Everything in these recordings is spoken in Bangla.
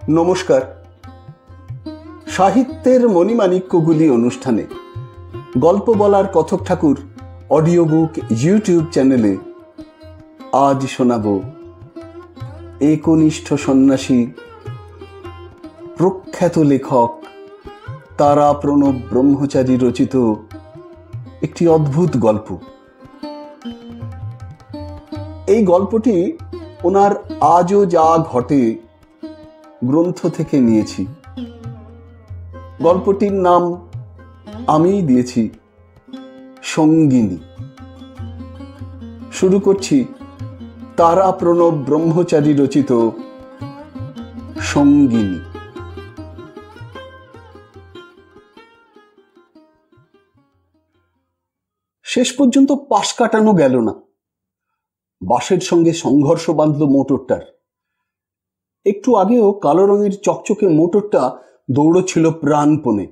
নমস্কার। সাহিত্যের মণিমাণিক্যগুলি অনুষ্ঠানে গল্প বলার কথক ঠাকুর অডিও বুক ইউটিউব চ্যানেলে আজ শোনাব একনিষ্ঠ সন্ন্যাসী প্রখ্যাত লেখক তারা প্রণব ব্রহ্মচারী রচিত একটি অদ্ভুত গল্প। এই গল্পটি ওনার আজও যা ঘটে গ্রন্থ থেকে নিয়েছি। গল্পটির নাম আমিই দিয়েছি, সঙ্গিনী। শুরু করছি তারা প্রণব ব্রহ্মচারী রচিত সঙ্গিনী। শেষ পর্যন্ত পাশ কাটানো গেল না। বাসের সঙ্গে সংঘর্ষ বাঁধল মোটরটার। একটু আগেও কালো রঙের চকচকে মোটরটা দৌড়চ্ছিল প্রাণপণে,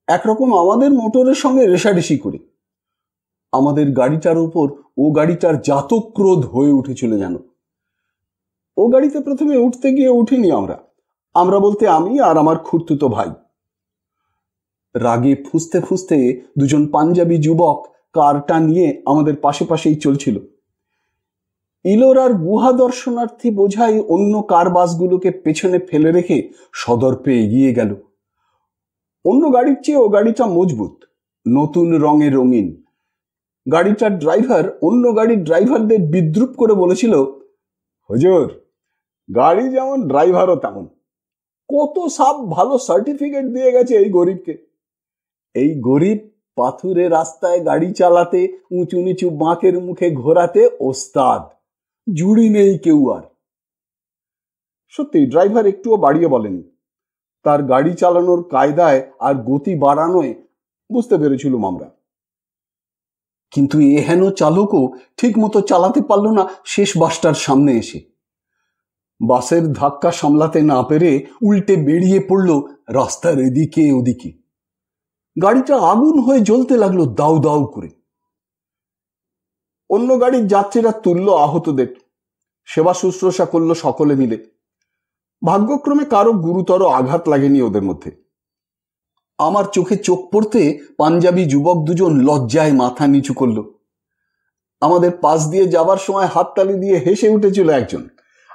একরকম আমাদের মোটরের সঙ্গে রেষারেষি করে। আমাদের গাড়িটার উপর ও গাড়িটার জাতক ক্রোধ হয়ে উঠেছিল যেন। ও গাড়িতে প্রথমে উঠতে গিয়ে উঠিনি আমরা বলতে আমি আর আমার খুড়তুতো ভাই। রাগে ফুঁসতে ফুঁসতে দুজন পাঞ্জাবি যুবক কারটা নিয়ে আমাদের পাশে পাশেই চলছিল। ইলোরার গুহা দর্শনার্থী বোঝাই অন্য কার বাসগুলোকে পেছনে ফেলে রেখে সদর্পে এগিয়ে গেল। অন্য গাড়ির চেয়ে ও গাড়িটা মজবুত, নতুন রঙে রঙিন। গাড়িটার ড্রাইভার অন্য গাড়ির ড্রাইভারদের বিদ্রুপ করে বলেছিল, হুজুর, গাড়ি যেমন ড্রাইভারও তেমন। কত সব ভালো সার্টিফিকেট দিয়ে গেছে এই গরিবকে। এই গরিব পাথুরে রাস্তায় গাড়ি চালাতে, উঁচু নিচু বাঁকের মুখে ঘোরাতে ওস্তাদ, জুড়ি নেই কেউ আর। সত্যি ড্রাইভার একটুও বাড়িয়ে বলেনি। তার গাড়ি চালানোর কায়দায় আর গতি বাড়ানোয় বুঝতে পেরেছিলাম আমরা। কিন্তু এহেন চালকও ঠিক মতো চালাতে পারল না শেষ বাসটার সামনে এসে। বাসের ধাক্কা সামলাতে না পেরে উল্টে বেরিয়ে পড়ল রাস্তার এদিকে ওদিকে। গাড়িটা আগুন হয়ে জ্বলতে লাগলো দাউ দাউ করে। অন্য গাড়ির যাত্রীরা তুলল আহতদের, সেবা শুশ্রূষা করলো সকলে মিলে। ভাগ্যক্রমে কারো গুরুতর আঘাত লাগেনি ওদের মধ্যে। আমার চোখে চোখ পড়তে পাঞ্জাবি যুবক দুজন লজ্জায় মাথা নিচু করল। আমাদের পাশ দিয়ে যাবার সময় হাততালি দিয়ে হেসে উঠেছিল একজন,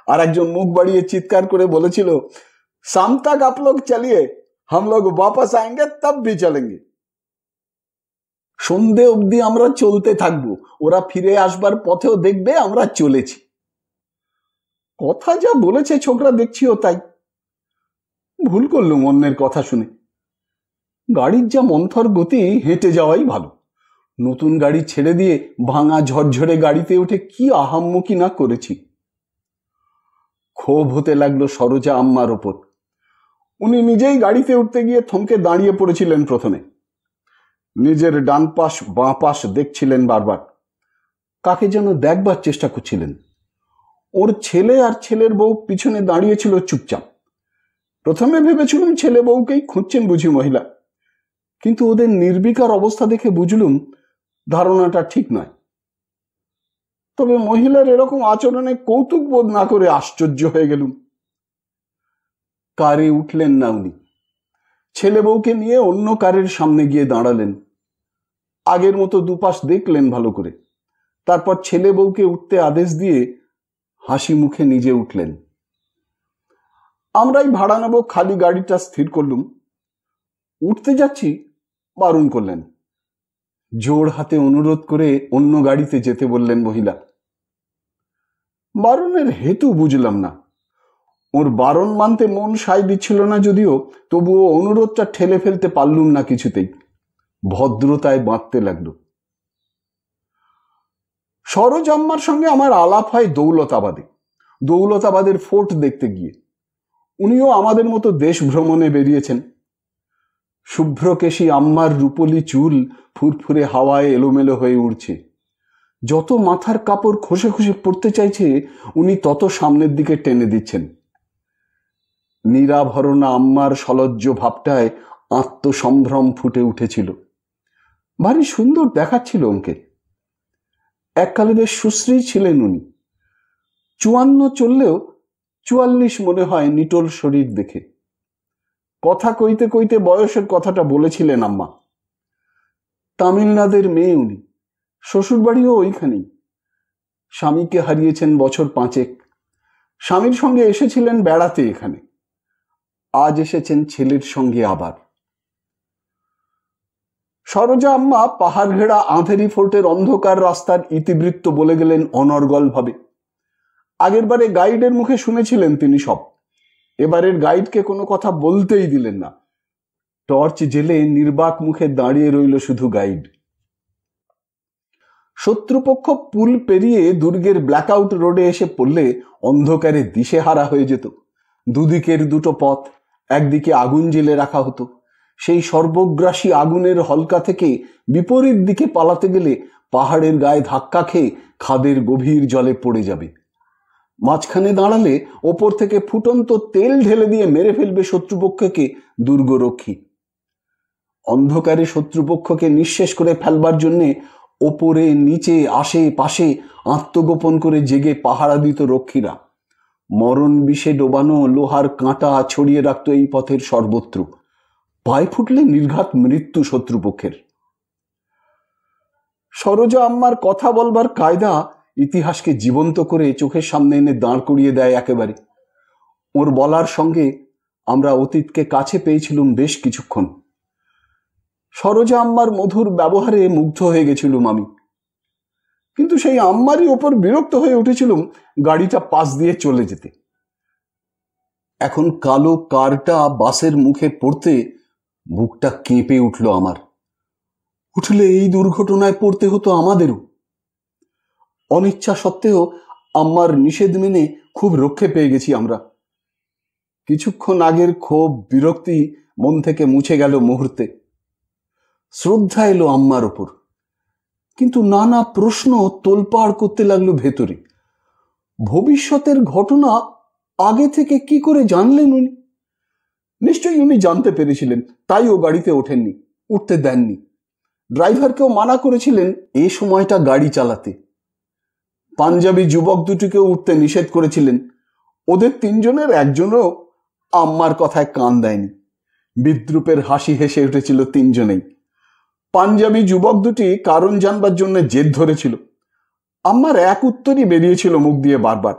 আর একজন মুখ বাড়িয়ে চিৎকার করে বলেছিল, শাম তক আপ লোগ চালিয়ে, হাম লোগ বাপাস আয়েঙ্গে তব ভি চলেঙ্গে। সন্ধে অবধি আমরা চলতে থাকবো, ওরা ফিরে আসবার পথেও দেখবে আমরা চলেছি। কথা যা বলেছে ছোকরা দেখছিও তাই। ভুল করলুম অন্যের কথা শুনে। গাড়ির যা মন্থর গতি, হেঁটে যাওয়াই ভালো। নতুন গাড়ি ছেড়ে দিয়ে ভাঙা ঝরঝরে গাড়িতে উঠে কি আহাম্মকি না করেছি। ক্ষোভ হতে লাগলো সরোজা আম্মার ওপর। উনি নিজেই গাড়িতে উঠতে গিয়ে থমকে দাঁড়িয়ে পড়েছিলেন প্রথমে। নিজের ডান পাশ বাঁ পাশ দেখছিলেন বারবার, কাকে যেন দেখবার চেষ্টা করছিলেন। ওর ছেলে আর ছেলের বউ পিছনে দাঁড়িয়েছিল চুপচাপ। প্রথমে ভেবেছিলাম ছেলে বউকেই খুঁজছেন বুঝি মহিলা, কিন্তু ওদের নির্বিকার অবস্থা দেখে বুঝলুম ধারণাটা ঠিক নয়। তবে মহিলার এরকম আচরণে কৌতুক বোধ না করে আশ্চর্য হয়ে গেলুম। কারে উঠলেন না উনি, ছেলে বউকে নিয়ে অন্য কারের সামনে গিয়ে দাঁড়ালেন। আগের মতো দুপাশ দেখলেন ভালো করে, তারপর ছেলে বউকে উঠতে আদেশ দিয়ে হাসি মুখে নিজে উঠলেন। আমরাই ভাড়া নেব খালি গাড়িটা স্থির করলুম। উঠতে যাচ্ছি, বারণ করলেন। জোর হাতে অনুরোধ করে অন্য গাড়িতে যেতে বললেন মহিলা। বারণের হেতু বুঝলাম না। ওর বারণ মানতে মন সায় দিচ্ছিল না যদিও, তবুও অনুরোধটা ঠেলে ফেলতে পারলুম না কিছুতেই। ভদ্রতায় বাঁধতে লাগলো। সরোজ আম্মার সঙ্গে আমার আলাপ হয় দৌলতাবাদের ফোর্ট দেখতে গিয়ে। উনিও আমাদের মতো দেশ ভ্রমণে বেরিয়েছেন। শুভ্রকেশী আম্মার রূপলি চুল ফুরফুরে হাওয়ায় এলোমেলো হয়ে উড়ছে। যত মাথার কাপড় খসে খসে পড়তে চাইছে, উনি তত সামনের দিকে টেনে দিচ্ছেন। নিরাভরণা আম্মার সলজ্জ ভাবটায় আত্মসম্ভ্রম ফুটে উঠেছিল। ভারী সুন্দর দেখাচ্ছিল ওকে। এককালে বেশ সুশ্রী ছিলেন উনি। 54 চললেও 44 মনে হয় নিটোল শরীর দেখে। কথা কইতে কইতে বয়সের কথাটা বলেছিলেন আম্মা। তামিলনাড়ুর মেয়ে উনি, শ্বশুরবাড়িও ওইখানেই। স্বামীকে হারিয়েছেন বছর 5 স্বামীর সঙ্গে এসেছিলেন বেড়াতে এখানে, আজ এসেছেন ছেলের সঙ্গে আবার। সরোজা আম্মা পাহাড় ঘেরা আঁধেরি ফোর্টের অন্ধকার রাস্তার ইতিবৃত্ত বলে গেলেন অনর্গল ভাবে। আগের বারে গাইডের মুখে শুনেছিলেন তিনি সব, এবারের গাইডকে কোনো কথা বলতেই দিলেন না। টর্চ জেলে নির্বাক মুখে দাঁড়িয়ে রইল শুধু গাইড। শত্রুপক্ষ পুল পেরিয়ে দুর্গের ব্ল্যাকআউট রোডে এসে পড়লে অন্ধকারে দিশেহারা হয়ে যেত। দুদিকের দুটো পথ, একদিকে আগুন জেলে রাখা হতো। সেই সর্বগ্রাসী আগুনের হলকা থেকে বিপরীত দিকে পালাতে গেলে পাহাড়ের গায়ে ধাক্কা খেয়ে খাদের গভীর জলে পড়ে যাবে। মাঝখানে দাঁড়ালে ওপর থেকে ফুটন্ত তেল ঢেলে দিয়ে মেরে ফেলবে শত্রুপক্ষকে দুর্গরক্ষী। অন্ধকারে শত্রুপক্ষকে নিঃশেষ করে ফেলবার জন্যে ওপরে নিচে আশেপাশে আত্মগোপন করে জেগে পাহারা দিত রক্ষীরা। মরণ বিষে ডোবানো লোহার কাঁটা ছড়িয়ে রাখত এই পথের সর্বত্র। পায়ে ফুটলে নির্ঘাত মৃত্যু শত্রুপক্ষের। সরোজা আম্মার কথা বলবার কায়দা ইতিহাসকে জীবন্ত করে চোখের সামনে এনে দাঁড় করিয়ে দেয় একেবারে। ওর বলার সঙ্গে আমরা অতীতকে কাছে পেয়েছিলুম বেশ কিছুক্ষণ। সরোজা আম্মার মধুর ব্যবহারে মুগ্ধ হয়ে গেছিলুম আমি, কিন্তু সেই আম্মারই ওপর বিরক্ত হয়ে উঠেছিলুম গাড়িটা পাশ দিয়ে চলে যেতে। এখন কালো কারটা বাসের মুখে পড়তে বুকটা কেঁপে উঠল আমার। উঠলে এই দুর্ঘটনায় পড়তে হতো আমাদেরও। অনিচ্ছা সত্ত্বেও আম্মার নিষেধ মেনে খুব রক্ষে পেয়ে গেছি আমরা। কিছুক্ষণ আগের ক্ষোভ বিরক্তি মন থেকে মুছে গেল মুহূর্তে। শ্রদ্ধা এলো আম্মার ওপর, কিন্তু নানা প্রশ্ন তোলপাড় করতে লাগলো ভেতরে। ভবিষ্যতের ঘটনা আগে থেকে কি করে জানলেন উনি? নিশ্চয়ই উনি জানতে পেরেছিলেন, তাই ও গাড়িতে ওঠেননি, উঠতে দেননি। ড্রাইভারকেও মানা করেছিলেন এ সময়টা গাড়ি চালাতে। পাঞ্জাবি যুবক দুটিকেও উঠতে নিষেধ করেছিলেন। ওদের 3 জনের একজনও আম্মার কথায় কান দেয়নি। বিদ্রুপের হাসি হেসে উঠেছিল 3 জনেই। পাঞ্জাবি যুবক দুটি কারণ জানবার জন্য জেদ ধরেছিল। আম্মার এক উত্তরই বেরিয়েছিল মুখ দিয়ে বারবার,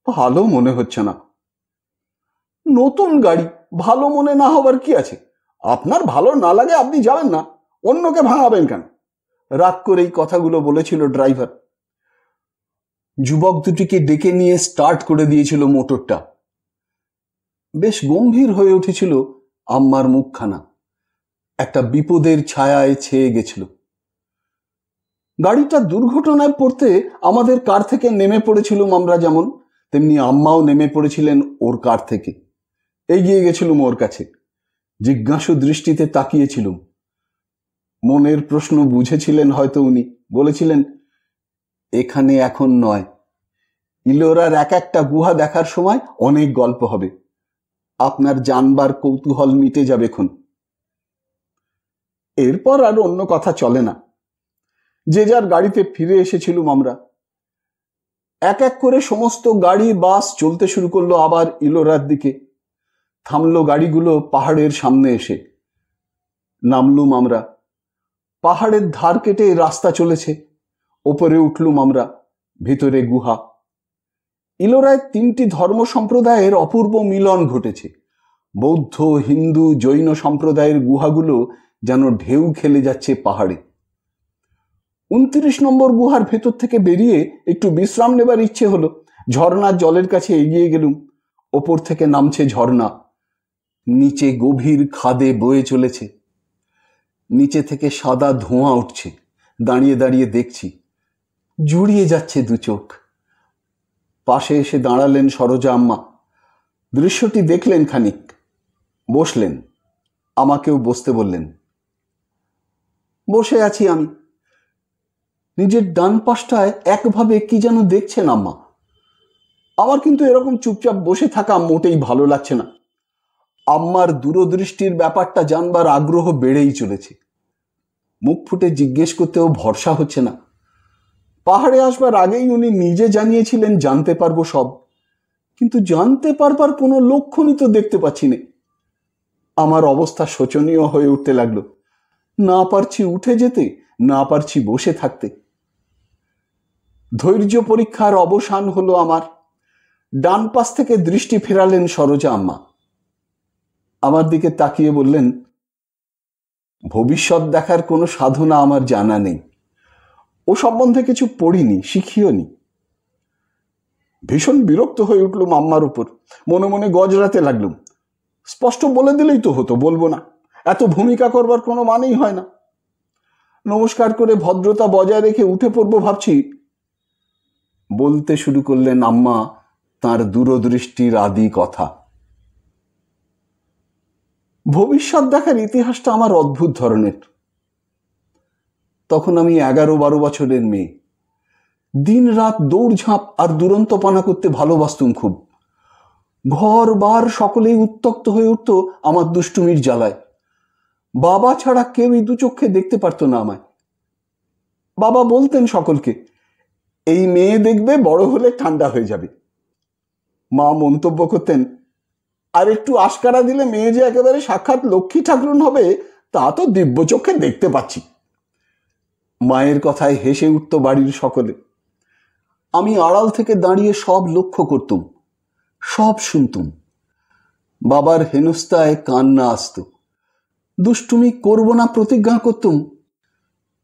ভালো মনে হচ্ছে না। নতুন গাড়ি, ভালো মনে না হবার কি আছে? আপনার ভালো না লাগে আপনি যাবেন না, অন্যকে ভাঙাবেন কেন? রাগ করে এই কথাগুলো বলেছিল ড্রাইভার। যুবক দুটিকে ডেকে নিয়ে স্টার্ট করে দিয়েছিল মোটরটা। বেশ গম্ভীর হয়ে উঠেছিল আম্মার মুখখানা, একটা বিপদের ছায়ায় ছেয়ে গেছিল। গাড়িটা দুর্ঘটনায় পড়তে আমাদের কার থেকে নেমে পড়েছিলুম আমরা যেমন, তেমনি আম্মাও নেমে পড়েছিলেন ওর কার থেকে। এগিয়ে গেছিলুম ওর কাছে, জিজ্ঞাসু দৃষ্টিতে তাকিয়েছিলুম। মনের প্রশ্ন বুঝেছিলেন হয়তো উনি। বলেছিলেন, এখানে এখন নয়, ইলোরার এক একটা গুহা দেখার সময় অনেক গল্প হবে, আপনার জানবার কৌতূহল মিটে যাবেক্ষণ। এরপর আর অন্য কথা চলে না। যে যার গাড়িতে ফিরে এসেছিলুম আমরা। এক এক করে সমস্ত গাড়ি বাস চলতে শুরু করলো আবার ইলোরার দিকে। থামলো গাড়িগুলো পাহাড়ের সামনে এসে। নামলুম আমরা। পাহাড়ের ধার কেটে রাস্তা চলেছে। ওপরে উঠলুম আমরা। ভিতরে গুহা। ইলোরায় 3টি ধর্ম সম্প্রদায়ের অপূর্ব মিলন ঘটেছে। বৌদ্ধ, হিন্দু, জৈন সম্প্রদায়ের গুহাগুলো যেন ঢেউ খেলে যাচ্ছে পাহাড়ে। 29 নম্বর গুহার ভেতর থেকে বেরিয়ে একটু বিশ্রাম নেবার ইচ্ছে হলো। ঝর্ণার জলের কাছে এগিয়ে গেলুম। ওপর থেকে নামছে ঝর্ণা, নিচে গভীর খাদে বয়ে চলেছে। নিচে থেকে সাদা ধোঁয়া উঠছে। দাঁড়িয়ে দাঁড়িয়ে দেখছি, জুড়িয়ে যাচ্ছে 2 চোখ। পাশে এসে দাঁড়ালেন সরোজা আম্মা। দৃশ্যটি দেখলেন খানিক, বসলেন। আমাকেও বসতে বললেন। বসে আছি আমি। নিজের ডান পাশটায় একভাবে কি যেন দেখছেন আম্মা। আমার কিন্তু এরকম চুপচাপ বসে থাকা মোটেই ভালো লাগছে না। আম্মার দূরদৃষ্টির ব্যাপারটা জানবার আগ্রহ বেড়েই চলেছে। মুখ ফুটে জিজ্ঞেস করতেও ভরসা হচ্ছে না। পাহাড়ে আসবার আগেই উনি নিজে জানিয়েছিলেন জানতে পারবো সব, কিন্তু জানতে পারবার কোনো লক্ষণই তো দেখতে পাচ্ছি না। আমার অবস্থা শোচনীয় হয়ে উঠতে লাগলো। না পারছি উঠে যেতে, না পারছি বসে থাকতে। ধৈর্য পরীক্ষার অবসান হলো আমার। ডান পাশ থেকে দৃষ্টি ফেরালেন সরোজা আম্মা। আমার দিকে তাকিয়ে বললেন, ভবিষ্যৎ দেখার কোনো সাধনা আমার জানা নেই, ও সম্বন্ধে কিছু পড়িনি, শিখিও নি। ভীষণ বিরক্ত হয়ে উঠলুম আম্মার উপর। মনে মনে গজরাতে লাগলুম, স্পষ্ট বলে দিলেই তো হতো, বলবো না। এত ভূমিকা করবার কোনো মানেই হয় না। নমস্কার করে ভদ্রতা বজায় রেখে উঠে পড়বো ভাবছি। বলতে শুরু করলেন আম্মা তাঁর দূরদৃষ্টির আদি কথা। ভবিষ্যৎ দেখার ইতিহাসটা আমার অদ্ভুত ধরনের। তখন আমি 11-12 বছরের মেয়ে। দিন রাত দৌড়ঝাঁপ আর দুরন্তপনা করতে ভালোবাসতুম খুব। ঘর বার সকলেই উত্তক্ত হয়ে উঠত আমার দুষ্টুমির জ্বালায়। বাবা ছাড়া কেউই দু চোখে দেখতে পারত না আমায়। বাবা বলতেন সকলকে, এই মেয়ে দেখবে বড় হলে ঠান্ডা হয়ে যাবে। মা মন্তব্য করতেন, আর একটু আশকারা দিলে মেয়ে যে একেবারে সাক্ষাৎ লক্ষ্মী ঠাকুরুন হবে তা তো দিব্য চোখে দেখতে পাচ্ছি। মায়ের কথায় হেসে উঠত বাড়ির সকলে। আমি আড়াল থেকে দাঁড়িয়ে সব লক্ষ্য করতুম, সব শুনতুম। বাবার হেনস্তায় কান্না আসত। দুষ্টুমি করব না প্রতিজ্ঞা করতুম,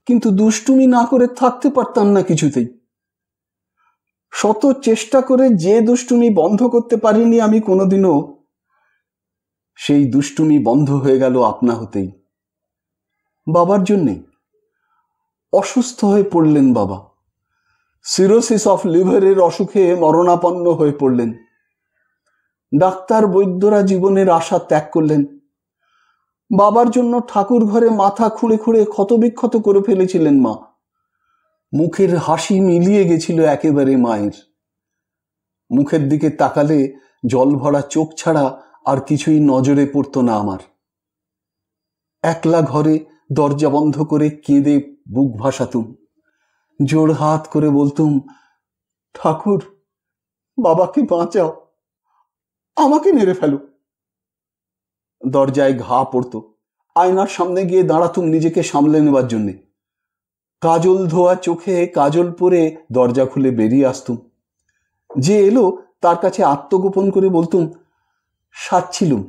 কিন্তু দুষ্টুমি না করে থাকতে পারতাম না কিছুতেই। শত চেষ্টা করে যে দুষ্টুমি বন্ধ করতে পারিনি আমি কোনোদিনও, সেই দুষ্টুমি বন্ধ হয়ে গেল আপনা হতেই। বাবার জন্যে। অসুস্থ হয়ে পড়লেন বাবা। সিরোসিস অফ লিভারের অসুখে মরণাপন্ন হয়ে পড়লেন। ডাক্তার বৈদ্যরা জীবনের আশা ত্যাগ করলেন। বাবার জন্য ঠাকুর ঘরে মাথা খুঁড়ে খুঁড়ে ক্ষতবিক্ষত করে ফেলেছিলেন মা। মুখের হাসি মিলিয়ে গেছিল একেবারে মায়ের। মুখের দিকে তাকালে জল ভরা চোখ ছাড়া আর কিছুই নজরে পড়ত না আমার। একলা ঘরে দরজা বন্ধ করে কেঁদে বুক ভাসাতুম। জোড় হাত করে বলতুম, ঠাকুর, বাবাকে বাঁচাও, আমাকে মেরে ফেলো। দরজায় ঘা পড়ত। আয়নার সামনে গিয়ে দাঁড়াতুম নিজেকে সামলে নেবার জন্যে। কাজল ধোয়া চোখে কাজল পরে দরজা খুলে বেরিয়ে আসতুম। যে এলো তার কাছে আত্মগোপন করে বলতুম, সাচ্ছিলুম।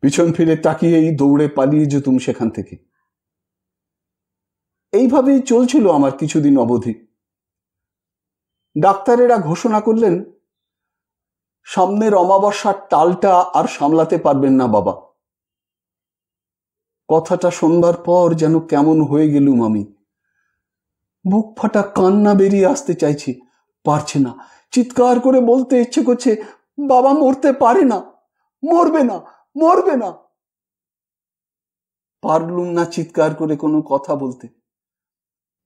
পিছন ফিরে তাকিয়েই দৌড়ে পালিয়ে যেতুম সেখান থেকে। এইভাবেই চলছিল আমার কিছুদিন অবধি। ডাক্তারেরা ঘোষণা করলেন, সামনের অমাবস্যার টালটা আর সামলাতে পারবেন না বাবা। কথাটা শোনবার পর যেন কেমন হয়ে গেলুম আমি। বুক ফাটা কান্না বেরিয়ে আসতে চাইছি, পারছে না। চিৎকার করে বলতে ইচ্ছে করছে, বাবা মরতে পারে না, মরবে না, মরবে না। পারলুম না চিৎকার করে কোনো কথা বলতে।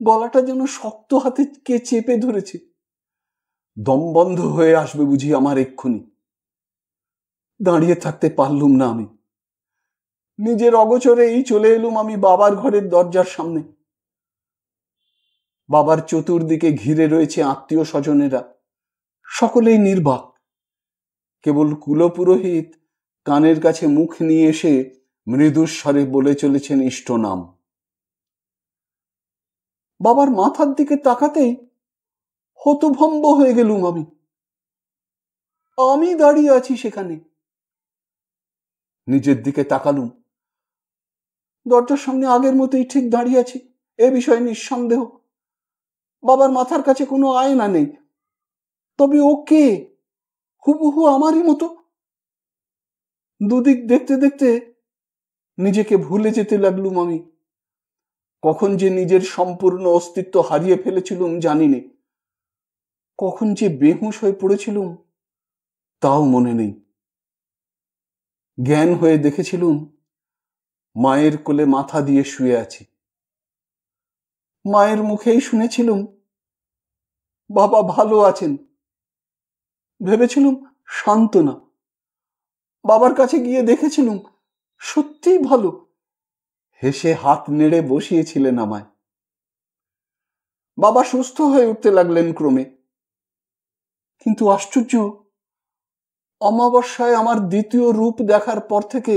গলাটা যেন শক্ত হাতে কে চেপে ধরেছে। দম বন্ধ হয়ে আসবে বুঝি আমার এক্ষুনি। দাঁড়িয়ে থাকতে পারলুম না আমি। নিজের অগোচরেই চলে এলুম আমি বাবার ঘরের দরজার সামনে। বাবার চতুর্দিকে ঘিরে রয়েছে আত্মীয় স্বজনেরা, সকলেই নির্বাক। কেবল কুলপুরোহিত কানের কাছে মুখ নিয়ে এসে মৃদুস্বরে বলে চলেছেন ইষ্ট নাম। বাবার মাথার দিকে তাকাতেই হতভম্ব হয়ে গেলুম আমি। আমি দাঁড়িয়ে আছি সেখানে। নিজের দিকে তাকালুম। দরজার সামনে আগের মতোই ঠিক দাঁড়িয়ে আছি, এ বিষয়ে নিঃসন্দেহ। বাবার মাথার কাছে কোনো আয়না নেই। তবে ও কে? হুবহু আমারই মতো। দুদিক দেখতে দেখতে নিজেকে ভুলে যেতে লাগলুম আমি। কখন যে নিজের সম্পূর্ণ অস্তিত্ব হারিয়ে ফেলেছিলুম জানি নে। কখন যে বেহুঁশ হয়ে পড়েছিলুম তাও মনে নেই। জ্ঞান হয়ে দেখেছিলুম মায়ের কোলে মাথা দিয়ে শুয়ে আছি। মায়ের মুখেই শুনেছিলুম বাবা ভালো আছেন। ভেবেছিলুম সান্ত্বনা। বাবার কাছে গিয়ে দেখেছিলুম সত্যিই ভালো। হেসে হাত নেড়ে বসিয়েছিলেন আমায়। বাবা সুস্থ হয়ে উঠতে লাগলেন ক্রমে। কিন্তু আশ্চর্য, অমাবস্যায় আমার দ্বিতীয় রূপ দেখার পর থেকে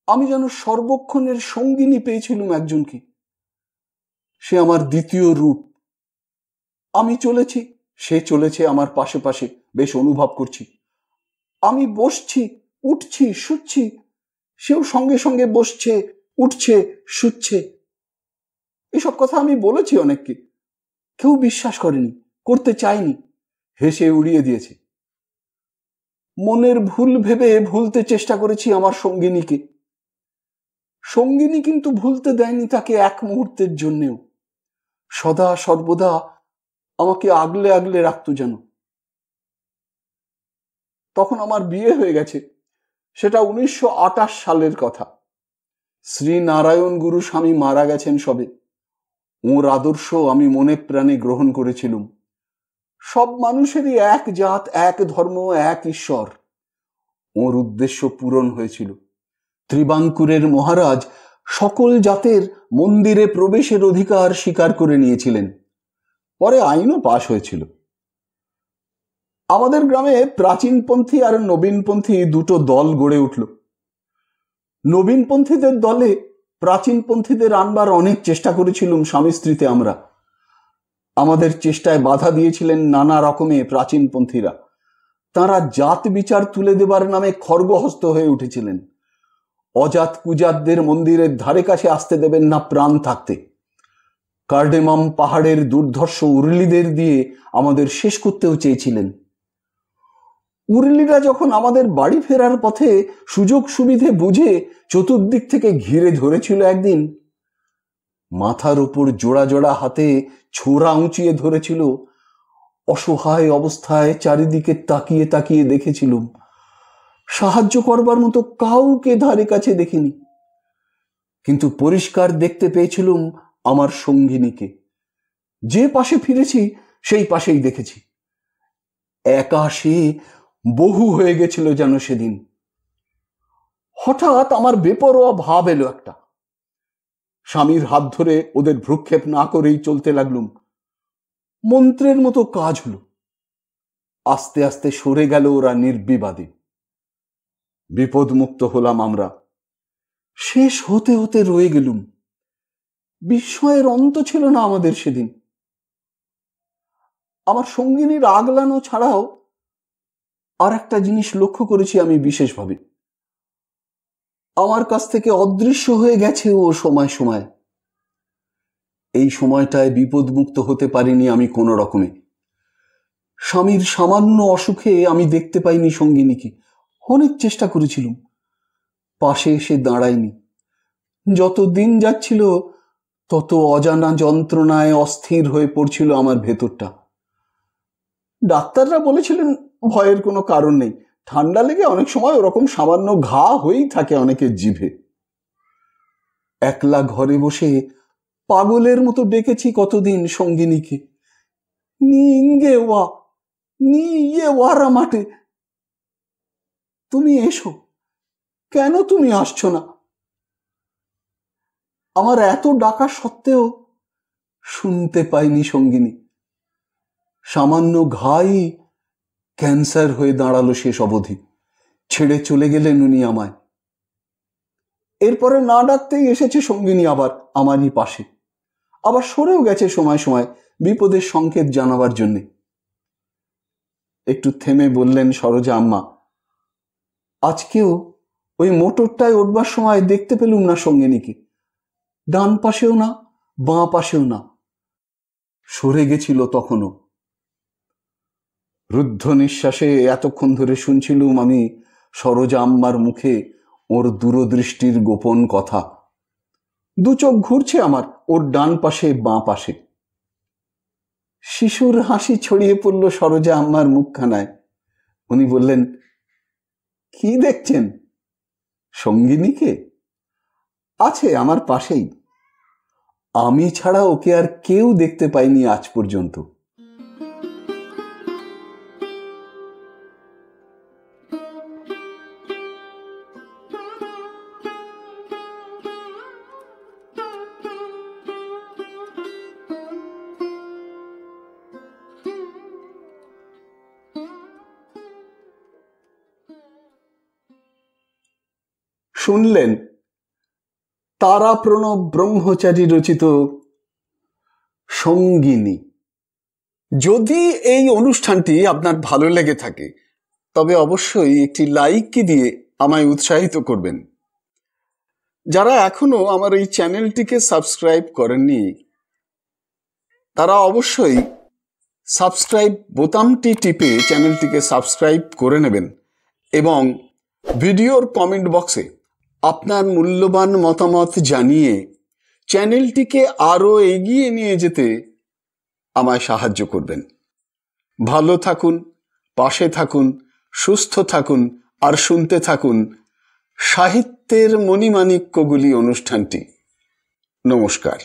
আমি যেন সর্বক্ষণের সঙ্গিনী পেয়েছিলুম একজনকে। সে আমার দ্বিতীয় রূপ। আমি চলেছি, সে চলেছে আমার পাশে পাশে, বেশ অনুভব করছি। আমি বসছি, উঠছি, শুচ্ছি, সেও সঙ্গে সঙ্গে বসছে, উঠছে, শুচ্ছে। এসব কথা আমি বলেছি অনেককে, কেউ বিশ্বাস করেনি, করতে চায়নি, হেসে উড়িয়ে দিয়েছে। মনের ভুল ভেবে ভুলতে চেষ্টা করেছি আমার সঙ্গিনীকে। সঙ্গিনী কিন্তু ভুলতে দেয়নি তাকে এক মুহূর্তের জন্যেও। সদা সর্বদা আমাকে আগলে আগলে রাখতো যেন। তখন আমার বিয়ে হয়ে গেছে, সেটা 1928 সালের কথা। শ্রী নারায়ণ গুরু স্বামী মারা গেছেন সবে। ওর আদর্শ আমি মনে প্রাণে গ্রহণ করেছিলুম। সব মানুষেরই এক জাত, এক ধর্ম, এক ঈশ্বর। ওর উদ্দেশ্য পূরণ হয়েছিল। ত্রিবাঙ্কুরের মহারাজ সকল জাতের মন্দিরে প্রবেশের অধিকার স্বীকার করে নিয়েছিলেন। পরে আইনও পাশ হয়েছিল। আমাদের গ্রামে প্রাচীনপন্থী আর নবীনপন্থী দুটো দল গড়ে উঠল। নবীনপন্থীদের দলে প্রাচীনপন্থীদের আনবার অনেক চেষ্টা করেছিলুম স্বামী স্ত্রীতে আমরা। আমাদের চেষ্টায় বাধা দিয়েছিলেন নানা রকমে প্রাচীনপন্থীরা। তাঁরা জাত বিচার তুলে দেবার নামে খর্গহস্ত হয়ে উঠেছিলেন। অজাত কুজাতদের মন্দিরের ধারে কাছে আসতে দেবেন না প্রাণ থাকতে। কার্ডেমাম পাহাড়ের দুর্ধর্ষ উরলিদের দিয়ে আমাদের শেষ করতেও চেয়েছিলেন। উরলিরা যখন আমাদের বাড়ি ফেরার পথে সুযোগ সুবিধে বুঝে চতুর্দিক থেকে ঘিরে ধরেছিল একদিন, মাথার উপর জোড়া জোড়া হাতে ছোরা উঁচিয়ে ধরেছিল, অসহায় অবস্থায় চারিদিকে তাকিয়ে তাকিয়ে দেখেছিলুম। সাহায্য করবার মতো কাউকে ধারে কাছে দেখিনি, কিন্তু পরিষ্কার দেখতে পেয়েছিলুম আমার সঙ্গিনীকে। যে পাশে ফিরেছি সেই পাশেই দেখেছি। একা সে বহু হয়ে গেছিল যেন সেদিন। হঠাৎ আমার বেপরোয়া ভাব এলো একটা। স্বামীর হাত ধরে ওদের ভ্রুক্ষেপ না করেই চলতে লাগলুম। মন্ত্রের মতো কাজ হলো। আস্তে আস্তে সরে গেল ওরা নির্বিবাদে। বিপদমুক্ত হলাম আমরা। শেষ হতে হতে রয়ে গেলুম। বিস্ময়ের অন্ত ছিল না আমাদের সেদিন। আমার সঙ্গিনীর আগলানো ছাড়াও আর একটা জিনিস লক্ষ্য করেছি আমি বিশেষভাবে। আমার কাছ থেকে অদৃশ্য হয়ে গেছে ও সময় সময়। এই সময়টায় বিপদমুক্ত হতে পারিনি আমি কোনো রকমে। স্বামীর সামান্য অসুখে আমি দেখতে পাইনি সঙ্গিনীকে। অনেক চেষ্টা করেছিলুম, পাশে এসে দাঁড়ায়নি। যত দিন যাচ্ছিল তত অজানা যন্ত্রণায় অস্থির হয়ে পড়ছিল আমার ভেতরটা। ডাক্তাররা বলেছিলেন ভয়ের কোনো কারণ নেই, ঠান্ডা লেগে অনেক সময় ওরকম সামান্য ঘা হয়েই থাকে অনেকের জিভে। একলা ঘরে বসে পাগলের মতো ডেকেছি কতদিন সঙ্গিনীকে, নি ইঙ্গে ওয়া, নি ইয়ে ওয়ারা মাঠে, তুমি এসো, কেন তুমি আসছো না? আমার এত ডাকা সত্ত্বেও শুনতে পাইনি সঙ্গিনী। সামান্য ঘাই ক্যান্সার হয়ে দাঁড়ালো শেষ অবধি। ছেড়ে চলে গেলেন উনি আমায়। এরপরে না ডাকতেই এসেছে সঙ্গিনী আবার আমারই পাশে। আবার সরেও গেছে সময় সময় বিপদের সংকেত জানাবার জন্যে। একটু থেমে বললেন সরোজা আম্মা, আজকেও ওই মোটরটায় উঠবার সময় দেখতে পেলুম না সঙ্গিনীকে। ডান পাশেও না, বাঁ পাশেও না, সরে গেছিল তখনও। রুদ্ধ নিঃশ্বাসে এতক্ষণ ধরে শুনছিলুম আমি সরোজা আম্মার মুখে ওর দূরদৃষ্টির গোপন কথা। দু চোখ ঘুরছে আমার ওর ডান পাশে বাঁ পাশে। শিশুর হাসি ছড়িয়ে পড়ল সরোজা আম্মার মুখখানায়। উনি বললেন, কি দেখছেন? সঙ্গিনীকে? আছে আমার পাশেই। আমি ছাড়া ওকে আর কেউ দেখতে পাইনি আজ পর্যন্ত। শুনলেন তারা প্রণব ব্রহ্মচারী রচিত সঙ্গিনী। যদি এই অনুষ্ঠানটি আপনার ভালো লেগে থাকে তবে অবশ্যই একটি লাইক দিয়ে আমায় উৎসাহিত করবেন। যারা এখনো আমার এই চ্যানেলটিকে সাবস্ক্রাইব করেননি তারা অবশ্যই সাবস্ক্রাইব বোতামটি টিপে চ্যানেলটিকে সাবস্ক্রাইব করে নেবেন এবং ভিডিওর কমেন্ট বক্সে আপনার মূল্যবান মতামত জানিয়ে চ্যানেলটিকে আরও এগিয়ে নিয়ে যেতে আমায় সাহায্য করবেন। ভালো থাকুন, পাশে থাকুন, সুস্থ থাকুন আর শুনতে থাকুন সাহিত্যের মণিমাণিক্যগুলি অনুষ্ঠানটি। নমস্কার।